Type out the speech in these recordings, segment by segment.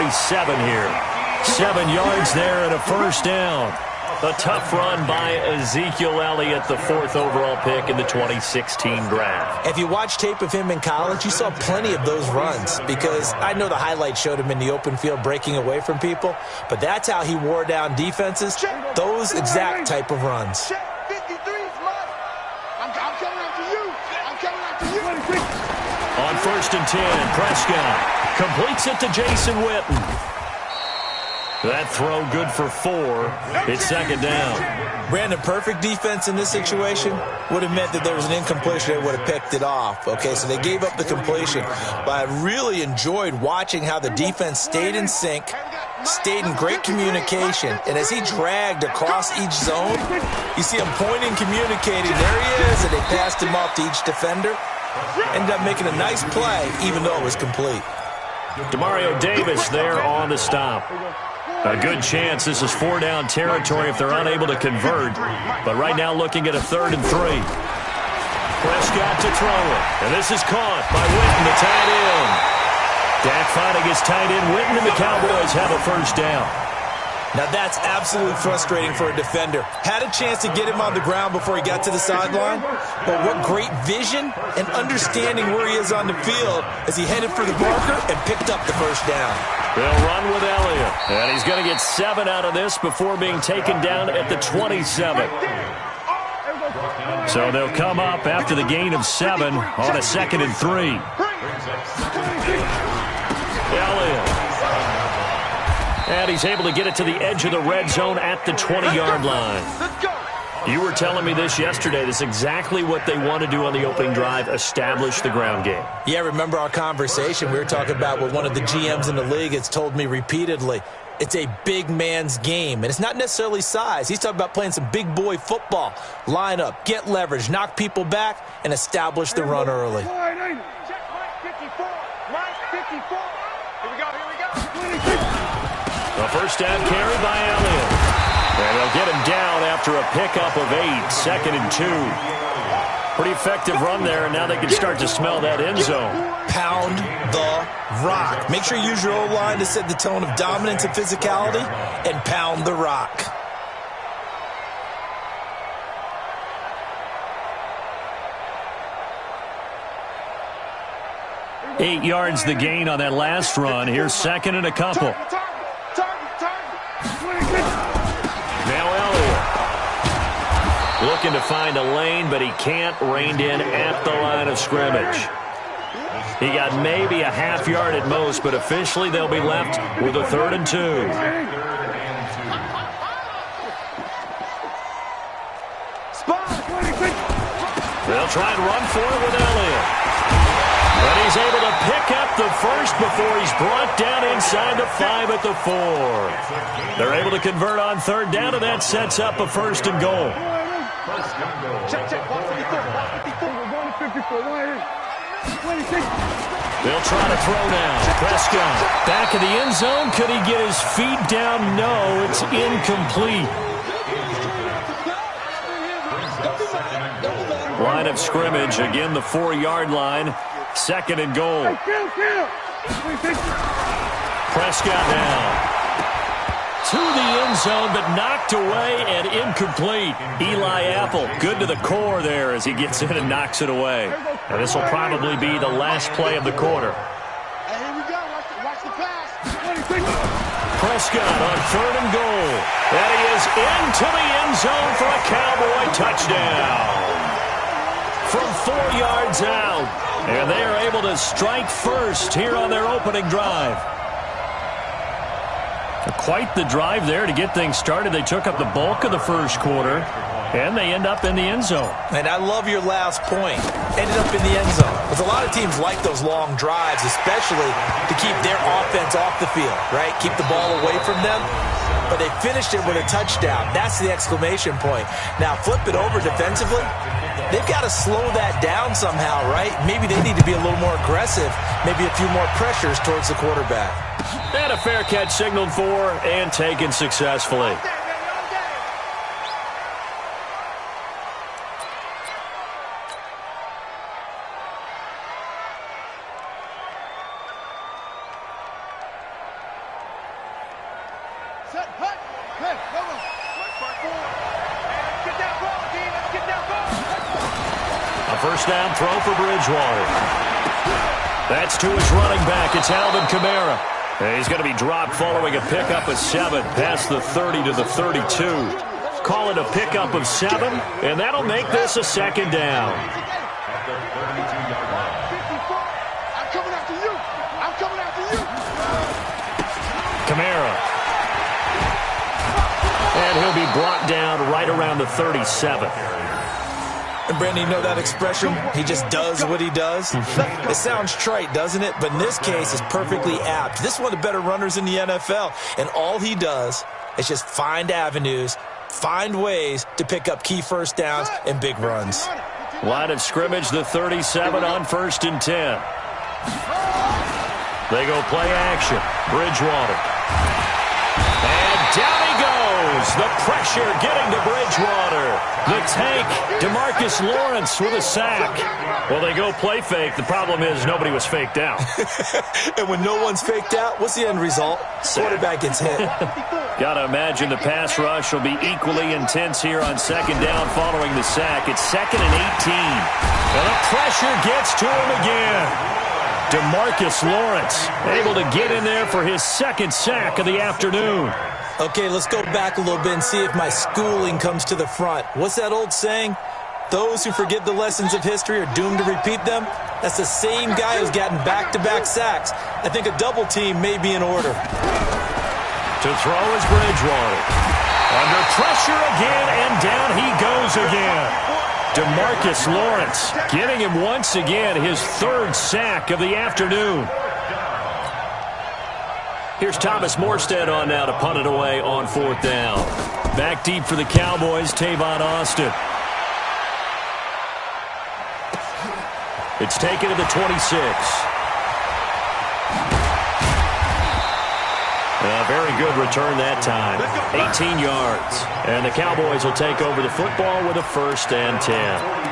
27 here. 7 yards there and a first down. A tough run by Ezekiel Elliott, the 4th overall pick in the 2016 draft. If you watch tape of him in college, you saw plenty of those runs, because I know the highlights showed him in the open field breaking away from people, but that's how he wore down defenses, those exact type of runs. On 1st and 10, Prescott completes it to Jason Witten. That throw good for 4. It's 2nd down. Brandon, perfect defense in this situation would have meant that there was an incompletion. They would have picked it off. Okay, so they gave up the completion. But I really enjoyed watching how the defense stayed in sync, stayed in great communication. And as he dragged across each zone, you see him pointing, communicating. There he is, and they passed him off to each defender. Ended up making a nice play, even though it was complete. Demario Davis there on the stop. A good chance this is 4-down territory if they're unable to convert. But right now looking at a 3rd and 3. Prescott to throw it. And this is caught by Witten, the tight end. Dak finding his tight end. Witten and the Cowboys have a first down. Now that's absolutely frustrating for a defender. Had a chance to get him on the ground before he got to the sideline, but what great vision and understanding where he is on the field as he headed for the marker and picked up the first down. They'll run with Elliott, and he's going to get 7 out of this before being taken down at the 27. So they'll come up after the gain of 7 on a 2nd and 3. Elliott. And he's able to get it to the edge of the red zone at the 20-yard line. You were telling me this yesterday. This is exactly what they want to do on the opening drive, establish the ground game. Yeah, remember our conversation? We were talking about what one of the GMs in the league has told me repeatedly. It's a big man's game, and it's not necessarily size. He's talking about playing some big boy football. Line up, get leverage, knock people back, and establish the run early. A first down carry by Elliott. And they'll get him down after a pickup of 8, 2nd and 2. Pretty effective run there, and now they can start to smell that end zone. Pound the rock. Make sure you use your O-line to set the tone of dominance and physicality, and pound the rock. Eight yards the gain on that last run. Here's 2nd and a couple. Now Elliott looking to find a lane, but he can't. Reined in at the line of scrimmage. He got maybe a half yard at most, but officially they'll be left with a 3rd and 2. They'll try and run for it with Elliott. But he's able to pick up the first before he's brought down inside the 5 at the 4. They're able to convert on 3rd down, and that sets up a 1st and goal. They'll try to throw now. Prescott back in the end zone. Could he get his feet down? No, it's incomplete. Line of scrimmage, again the 4-yard line. 2nd and goal. Prescott now to the end zone, but knocked away and incomplete. Eli Apple, good to the core there as he gets in and knocks it away. And this will probably be the last play of the quarter. Prescott on 3rd and goal. And he is into the end zone for a Cowboy touchdown. From 4 yards out. And they are able to strike first here on their opening drive. Quite the drive there to get things started. They took up the bulk of the first quarter, and they end up in the end zone. And I love your last point. Ended up in the end zone. Because a lot of teams like those long drives, especially to keep their offense off the field, right? Keep the ball away from them. But they finished it with a touchdown. That's the exclamation point. Now flip it over defensively. They've got to slow that down somehow, right? Maybe they need to be a little more aggressive. Maybe a few more pressures towards the quarterback. And a fair catch signaled for and taken successfully. A first down throw for Bridgewater. That's to his running back. It's Alvin Kamara. He's going to be dropped following a pickup of 7 past the 30 to the 32. Call it a pickup of 7, and that'll make this a second down. Kamara. And he'll be brought down right around the 37. And Brandon, you know that expression? He just does what he does. It sounds trite, doesn't it? But in this case, it's perfectly apt. This is one of the better runners in the NFL. And all he does is just find avenues, find ways to pick up key first downs and big runs. Line of scrimmage, the 37 on 1st and 10. They go play action. Bridgewater. And down he goes. The pressure getting to Bridgewater. The tank, DeMarcus Lawrence with a sack. Well, they go play fake. The problem is nobody was faked out. And when no one's faked out, what's the end result? Quarterback gets hit. Got to imagine the pass rush will be equally intense here on 2nd down following the sack. It's 2nd and 18. And the pressure gets to him again. DeMarcus Lawrence able to get in there for his 2nd sack of the afternoon. Okay, let's go back a little bit and see if my schooling comes to the front. What's that old saying? Those who forget the lessons of history are doomed to repeat them. That's the same guy who's gotten back-to-back sacks. I think a double team may be in order. To throw is Bridgewater. Under pressure again, and down he goes again. DeMarcus Lawrence getting him once again his 3rd sack of the afternoon. Here's Thomas Morstead on now to punt it away on 4th down. Back deep for the Cowboys, Tavon Austin. It's taken to the 26. A very good return that time. 18 yards. And the Cowboys will take over the football with a 1st and 10.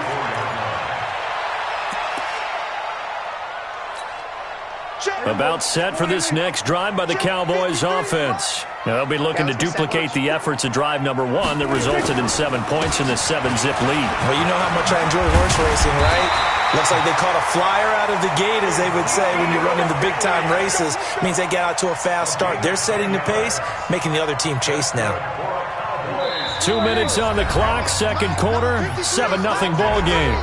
About set for this next drive by the Cowboys offense. Now, they'll be looking to duplicate the efforts of drive number 1 that resulted in 7 points in the 7-zip lead. Well, you know how much I enjoy horse racing, right? Looks like they caught a flyer out of the gate, as they would say when you're running the big-time races. It means they get out to a fast start. They're setting the pace, making the other team chase now. 2 minutes on the clock, 2nd quarter, 7-0 ball game.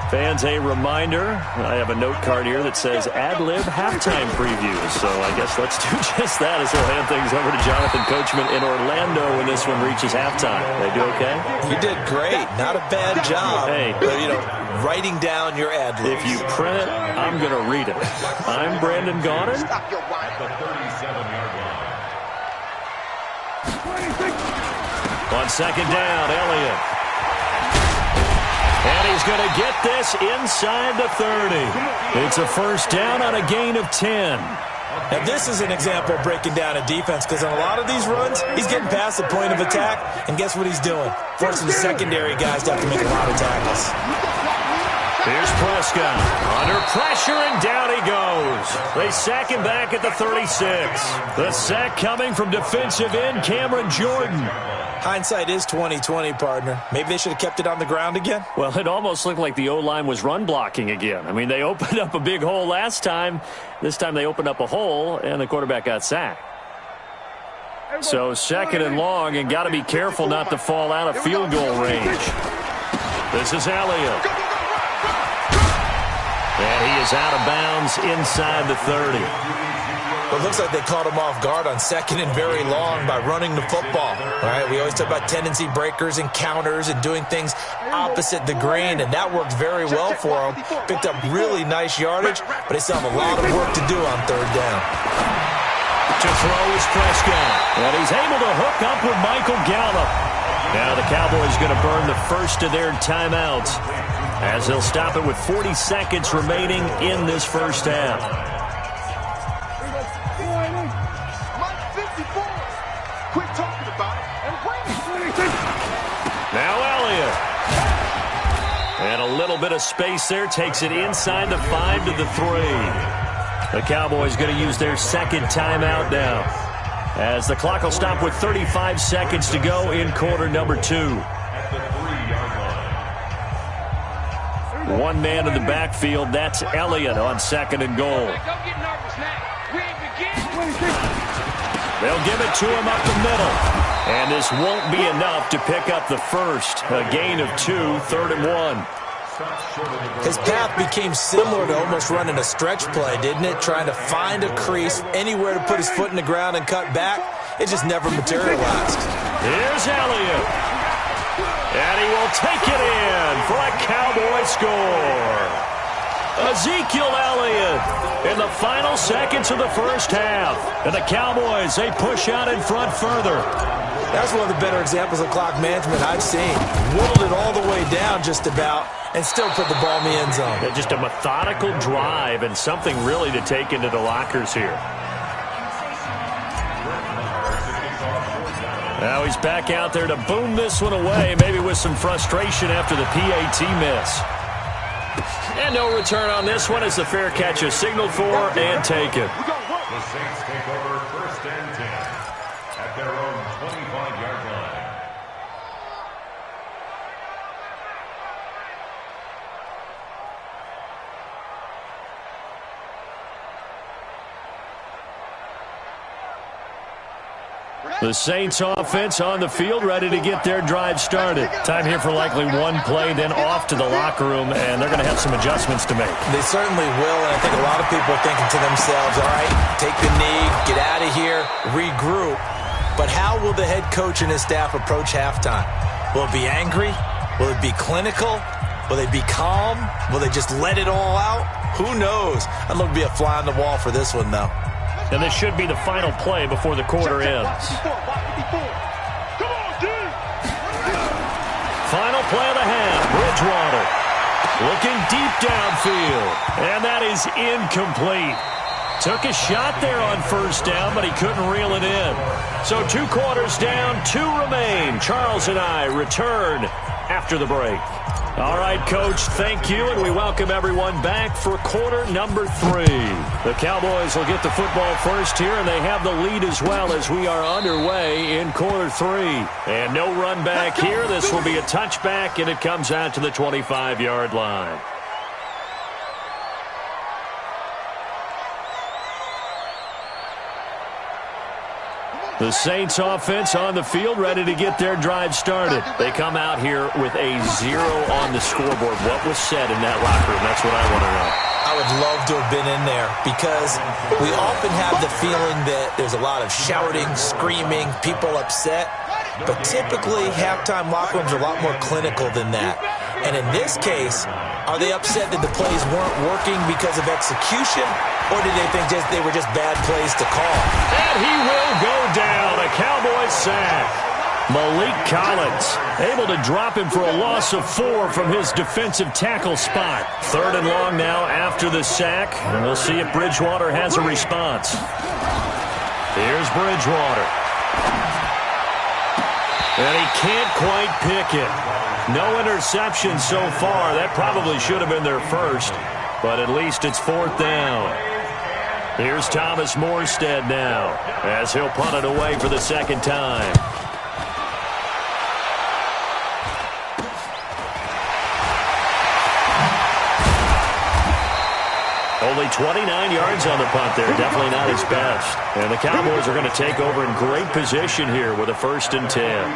Fans, a reminder, I have a note card here that says ad-lib halftime preview. So I guess let's do just that as we'll hand things over to Jonathan Coachman in Orlando when this one reaches halftime. They do okay? You did great. Not a bad job. Hey. Writing down your ad-libs. If you print it, I'm going to read it. I'm Brandon Gaudin. On 2nd down, Elliott. And he's going to get this inside the 30. It's a 1st down on a gain of 10. Now, this is an example of breaking down a defense, because on a lot of these runs, he's getting past the point of attack, and guess what he's doing? Forcing the secondary guys to have to make a lot of tackles. Here's Prescott. Under pressure, and down he goes. They sack him back at the 36. The sack coming from defensive end Cameron Jordan. Hindsight is 20/20, partner. Maybe they should have kept it on the ground again. Well, it almost looked like the O-line was run blocking again. I mean, they opened up a big hole last time. This time they opened up a hole, and the quarterback got sacked. So 2nd and long, and got to be careful not to fall out of field goal range. This is Elliott. And he is out of bounds inside the 30. It looks like they caught him off guard on 2nd and very long by running the football. All right, we always talk about tendency breakers and counters and doing things opposite the grain, and that worked very well for him. Picked up really nice yardage, but they still have a lot of work to do on 3rd down. To throw is Prescott, and he's able to hook up with Michael Gallup. Now the Cowboys going to burn the first of their timeouts as they'll stop it with 40 seconds remaining in this 1st half. Now Elliott. And a little bit of space there. Takes it inside the 5 to the 3. The Cowboys going to use their second timeout now, as the clock will stop with 35 seconds to go in quarter number 2. One man in the backfield, that's Elliott on 2nd and goal. They'll give it to him up the middle. And this won't be enough to pick up the first. A gain of 2, 3rd and 1. His path became similar to almost running a stretch play, didn't it? Trying to find a crease, anywhere to put his foot in the ground and cut back. It just never materialized. Here's Elliott. And he will take it in for a Cowboy score. Ezekiel Elliott in the final seconds of the first half. And the Cowboys, they push out in front further. That's one of the better examples of clock management I've seen. Whittled it all the way down just about and still put the ball in the end zone. Yeah, just a methodical drive and something really to take into the lockers here. Now he's back out there to boom this one away, maybe with some frustration after the PAT miss. And no return on this one as the fair catch is signaled for and taken. The Saints take over 1st and 10 at their own 25-yard line. The Saints offense on the field, ready to get their drive started. Time here for likely one play, then off to the locker room, and they're going to have some adjustments to make. They certainly will, and I think a lot of people are thinking to themselves, all right, take the knee, get out of here, regroup. But how will the head coach and his staff approach halftime? Will it be angry? Will it be clinical? Will they be calm? Will they just let it all out? Who knows? I'd love to be a fly on the wall for this one, though. And this should be the final play before the quarter ends. Final play of the half, Bridgewater. Looking deep downfield. And that is incomplete. Took a shot there on 1st down, but he couldn't reel it in. So 2 quarters down, 2 remain. Charles and I return after the break. All right, Coach, thank you, and we welcome everyone back for quarter number 3. The Cowboys will get the football first here, and they have the lead as well as we are underway in quarter 3. And no run back here. This will be a touchback, and it comes out to the 25-yard line. The Saints offense on the field, ready to get their drive started. They come out here with a 0 on the scoreboard. What was said in that locker room? That's what I want to know. I would love to have been in there because we often have the feeling that there's a lot of shouting, screaming, people upset. But typically, halftime locker rooms are a lot more clinical than that. And in this case, are they upset that the plays weren't working because of execution? Or did they think they were just bad plays to call? And he will go down. A Cowboys sack. Malik Collins able to drop him for a loss of 4 from his defensive tackle spot. 3rd and long now after the sack. And we'll see if Bridgewater has a response. Here's Bridgewater. And he can't quite pick it. No interception so far. That probably should have been their first. But at least it's 4th down. Here's Thomas Morstead now as he'll punt it away for the 2nd time. Only 29 yards on the punt there. Definitely not his best. And the Cowboys are going to take over in great position here with a 1st and 10.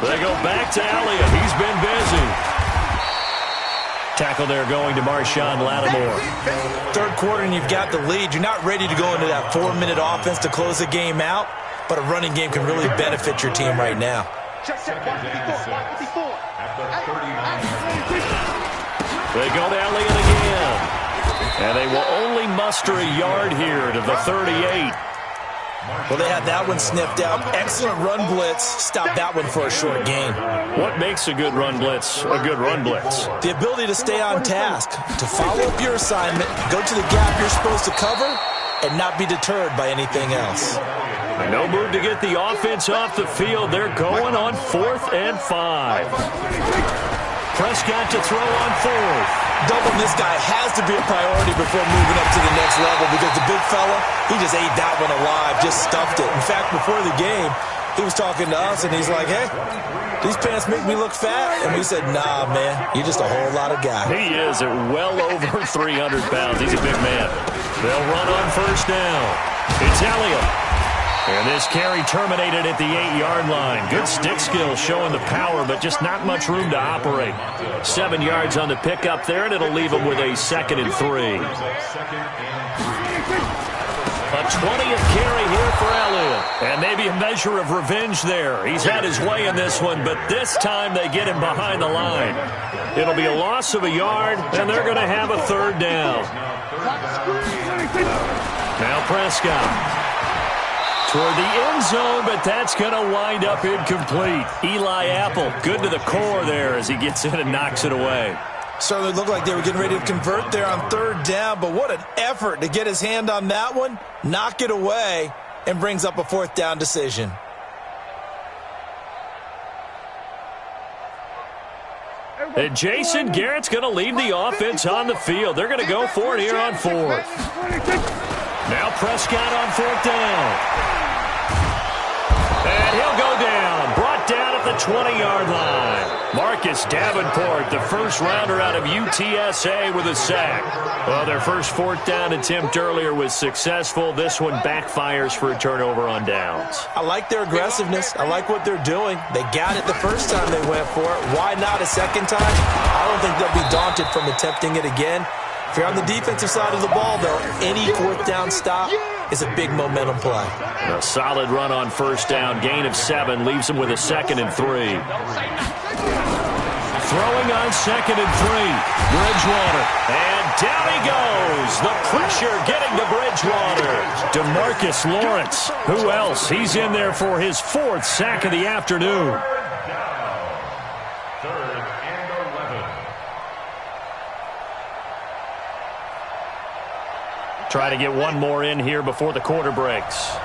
They go back to Elliott. He's been busy. Tackle there going to Marshawn Lattimore. 3rd quarter and you've got the lead. You're not ready to go into that 4-minute offense to close the game out, but a running game can really benefit your team right now. They go to Elliott again. And they will only muster a yard here to the 38. Well, they had that one sniffed out. Excellent run blitz. Stop that one for a short gain. What makes a good run blitz a good run blitz? The ability to stay on task, to follow up your assignment, go to the gap you're supposed to cover, and not be deterred by anything else. No move to get the offense off the field. They're going on 4th and 5. Prescott to throw on fourth. Doubling this guy has to be a priority before moving up to the next level because the big fella, he just ate that one alive, just stuffed it. In fact, before the game, he was talking to us, and he's like, hey, these pants make me look fat. And we said, nah, man, you're just a whole lot of guy. He is at well over 300 pounds. He's a big man. They'll run on first down. It's Elliott. And this carry terminated at the 8-yard line. Good stick skills showing the power, but just not much room to operate. 7 yards on the pickup there, and it'll leave him with a 2nd and 3. A 20th carry here for Elliott. And maybe a measure of revenge there. He's had his way in this one, but this time they get him behind the line. It'll be a loss of a yard, and they're going to have a 3rd down. Now Prescott toward the end zone, but that's going to wind up incomplete. Eli Apple, good to the core there as he gets in and knocks it away. Certainly looked like they were getting ready to convert there on 3rd down, but what an effort to get his hand on that one, knock it away, and brings up a 4th down decision. And Jason Garrett's going to leave the offense on the field. They're going to go for it here on 4th. Now Prescott on 4th down. And he'll go down. Brought down at the 20-yard line. Marcus Davenport, the first rounder out of UTSA with a sack. Well, their first 4th down attempt earlier was successful. This one backfires for a turnover on downs. I like their aggressiveness. I like what they're doing. They got it the first time they went for it. Why not a second time? I don't think they'll be daunted from attempting it again. If you're on the defensive side of the ball, though, any 4th down stop is a big momentum play. A solid run on first down. Gain of 7 leaves him with a 2nd and 3. Throwing on 2nd and 3. Bridgewater. And down he goes. The pressure getting to Bridgewater. DeMarcus Lawrence. Who else? He's in there for his 4th sack of the afternoon. Try to get one more in here before the quarter breaks.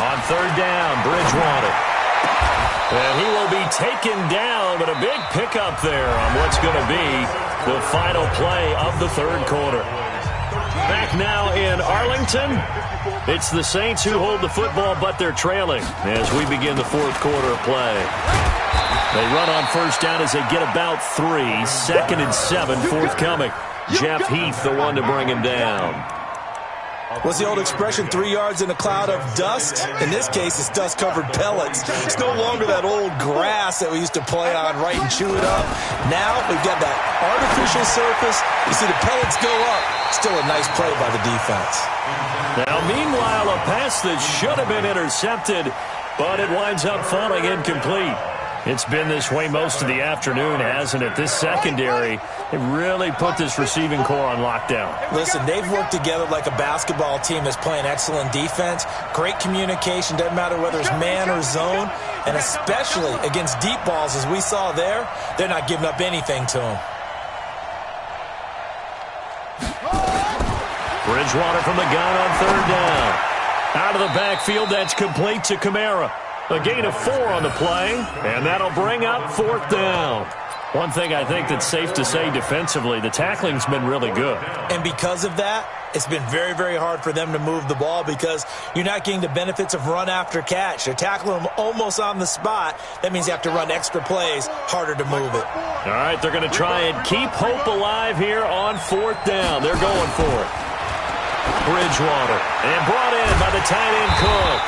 On 3rd down, Bridgewater. And he will be taken down, but a big pickup there on what's going to be the final play of the 3rd quarter. Back now in Arlington, it's the Saints who hold the football, but they're trailing as we begin the 4th quarter of play. They run on first down as they get about 3. 2nd and 7 forthcoming. Jeff Heath, the one to bring him down. What's the old expression, 3 yards in a cloud of dust? In this case, it's dust-covered pellets. It's no longer that old grass that we used to play on, right, and chew it up. Now we've got that artificial surface. You see the pellets go up. Still a nice play by the defense. Now, meanwhile, a pass that should have been intercepted, but it winds up falling incomplete. It's been this way most of the afternoon, hasn't it? This secondary, it really put this receiving core on lockdown. Listen, they've worked together like a basketball team that's playing excellent defense. Great communication, doesn't matter whether it's man or zone. And especially against deep balls, as we saw there, they're not giving up anything to them. Bridgewater from the gun on 3rd down. Out of the backfield, that's complete to Kamara. A gain of 4 on the play, and that'll bring up 4th down. One thing I think that's safe to say defensively, the tackling's been really good. And because of that, it's been very, very hard for them to move the ball because you're not getting the benefits of run after catch. They're tackling them almost on the spot. That means you have to run extra plays, harder to move it. All right, they're going to try and keep hope alive here on 4th down. They're going for it. Bridgewater, and brought in by the tight end Cook.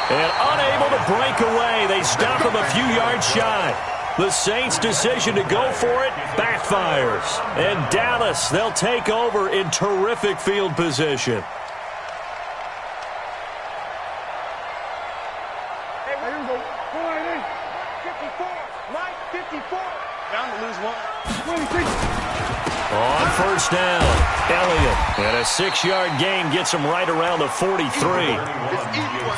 And unable to break away, they stop him a few yards shy. The Saints' decision to go for it backfires. And Dallas, they'll take over in terrific field position. Hey, here we go. 54. 54. Down to lose 1. On first down, Elliott. And a 6-yard gain gets him right around the 43.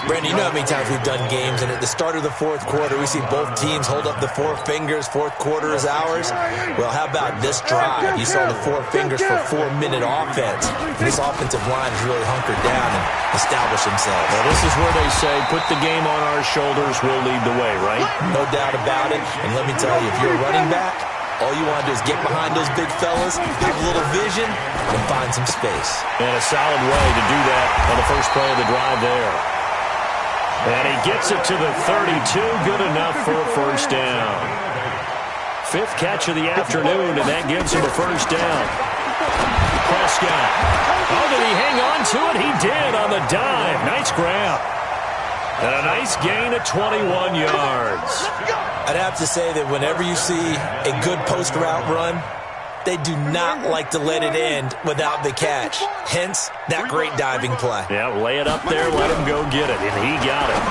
Brandon, you know how many times we've done games, and at the start of the fourth quarter, we see both teams hold up the 4 fingers, fourth quarter is ours. Well, how about this drive? You saw the 4 fingers for 4-minute offense. And this offensive line has really hunkered down and established themselves. Well, this is where they say, put the game on our shoulders, we'll lead the way, right? No doubt about it. And let me tell you, if you're a running back, all you want to do is get behind those big fellas, have a little vision, and find some space. And a solid way to do that on the first play of the drive there. And he gets it to the 32. Good enough for a first down. 5th catch of the afternoon, and that gives him a first down. Prescott. Oh, did he hang on to it? He did on the dive. Nice grab. And a nice gain of 21 yards. I'd have to say that whenever you see a good post route run, they do not like to let it end without the catch. Hence, that great diving play. Yeah, lay it up there, let him go get it, and he got it.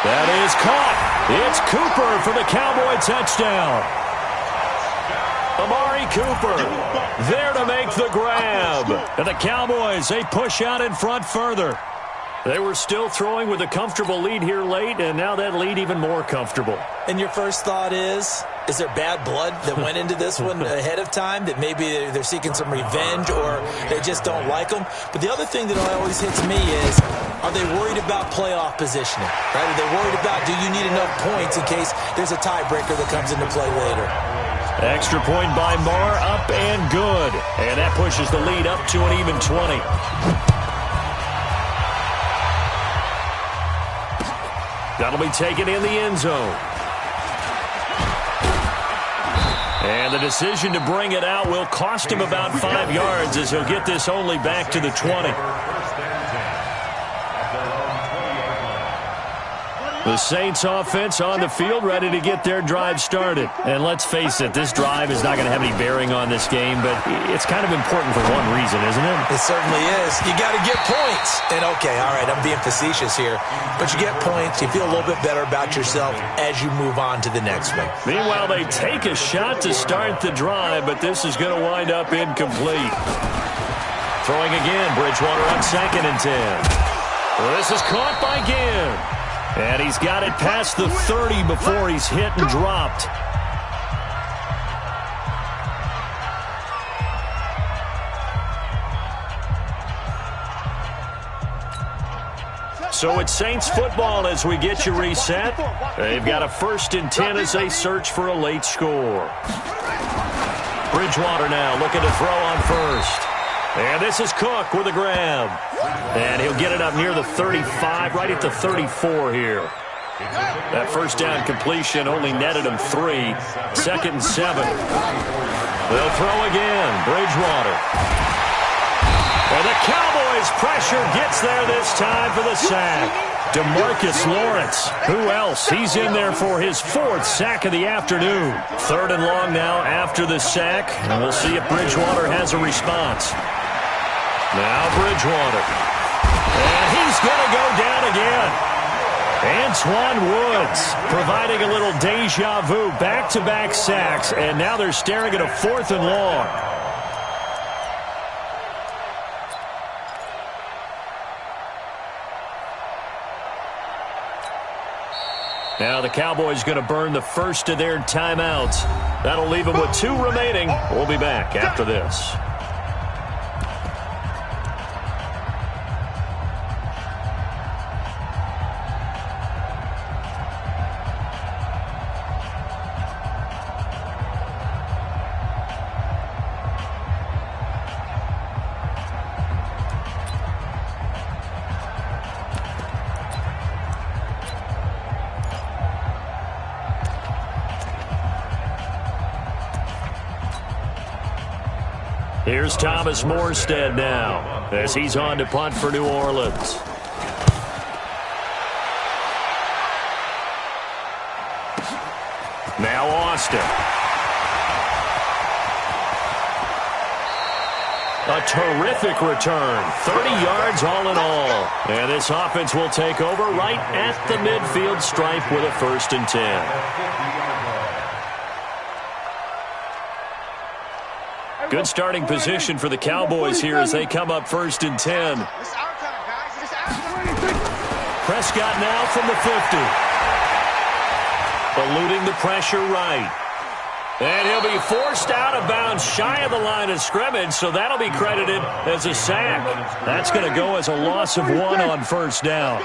That is caught. It's Cooper for the Cowboy touchdown. Amari Cooper there to make the grab. And the Cowboys, they push out in front further. They were still throwing with a comfortable lead here late, and now that lead even more comfortable. And your first thought is there bad blood that went into this one ahead of time, that maybe they're seeking some revenge or they just don't like them? But the other thing that always hits me is, are they worried about playoff positioning? Right? Are they worried about, do you need enough points in case there's a tiebreaker that comes into play later? Extra point by Marr, up and good. And that pushes the lead up to an even 20. That'll be taken in the end zone. And the decision to bring it out will cost him about 5 yards, as he'll get this only back to the 20. The Saints offense on the field, ready to get their drive started. And let's face it, this drive is not going to have any bearing on this game, but it's kind of important for one reason, isn't it? It certainly is. You got to get points. And okay, all right, I'm being facetious here, but you get points, you feel a little bit better about yourself as you move on to the next one. Meanwhile, they take a shot to start the drive, but this is going to wind up incomplete. Throwing again, Bridgewater on 2nd and 10. Well, this is caught by Ginn. And he's got it past the 30 before he's hit and dropped. So it's Saints football as we get you reset. They've got a 1st and 10 as they search for a late score. Bridgewater now looking to throw on first. And this is Cook with a grab. And he'll get it up near the 35, right at the 34 here. That first down completion only netted him 3. 2nd and 7. They'll throw again. Bridgewater. And the Cowboys' pressure gets there this time for the sack. DeMarcus Lawrence. Who else? He's in there for his 4th sack of the afternoon. 3rd and long now after the sack. And we'll see if Bridgewater has a response. Now Bridgewater. And he's going to go down again. Antoine Woods providing a little deja vu. Back-to-back sacks. And now they're staring at a 4th and long. Now the Cowboys going to burn the first of their timeouts. That'll leave them with 2 remaining. We'll be back after this. Here's Thomas Morstead now as he's on to punt for New Orleans. Now Austin. A terrific return. 30 yards all in all. And this offense will take over right at the midfield stripe with a 1st and 10. Good starting position for the Cowboys here as they come up 1st and 10. Prescott now from the 50. Eluding the pressure right. And he'll be forced out of bounds shy of the line of scrimmage, so that'll be credited as a sack. That's going to go as a loss of 1 on 1st down.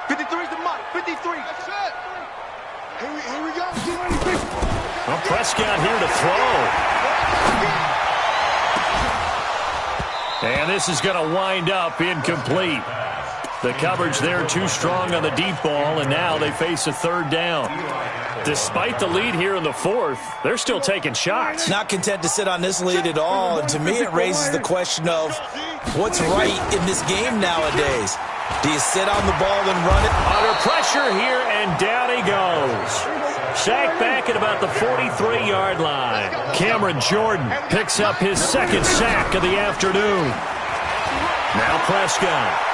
53's the mark. 53. That's it. Here we go. Well, Prescott here to throw. And this is going to wind up incomplete. The coverage there too strong on the deep ball, and now they face a 3rd down. Despite the lead here in the 4th, they're still taking shots. Not content to sit on this lead at all, and to me it raises the question of what's right in this game nowadays. Do you sit on the ball and run it? Under pressure here, and down he goes. Sacked back at about the 43-yard line. Cameron Jordan picks up his 2nd sack of the afternoon. Now Prescott.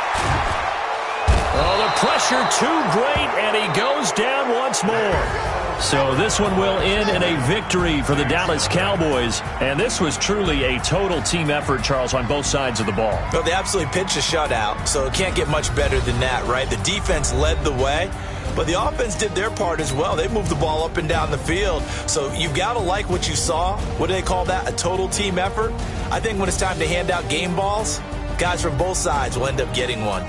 Oh, the pressure too great, and he goes down once more. So this one will end in a victory for the Dallas Cowboys. And this was truly a total team effort, Charles, on both sides of the ball. Well, they absolutely pitched a shutout, so it can't get much better than that, right? The defense led the way, but the offense did their part as well. They moved the ball up and down the field. So you've got to like what you saw. What do they call that? A total team effort? I think when it's time to hand out game balls, guys from both sides will end up getting one.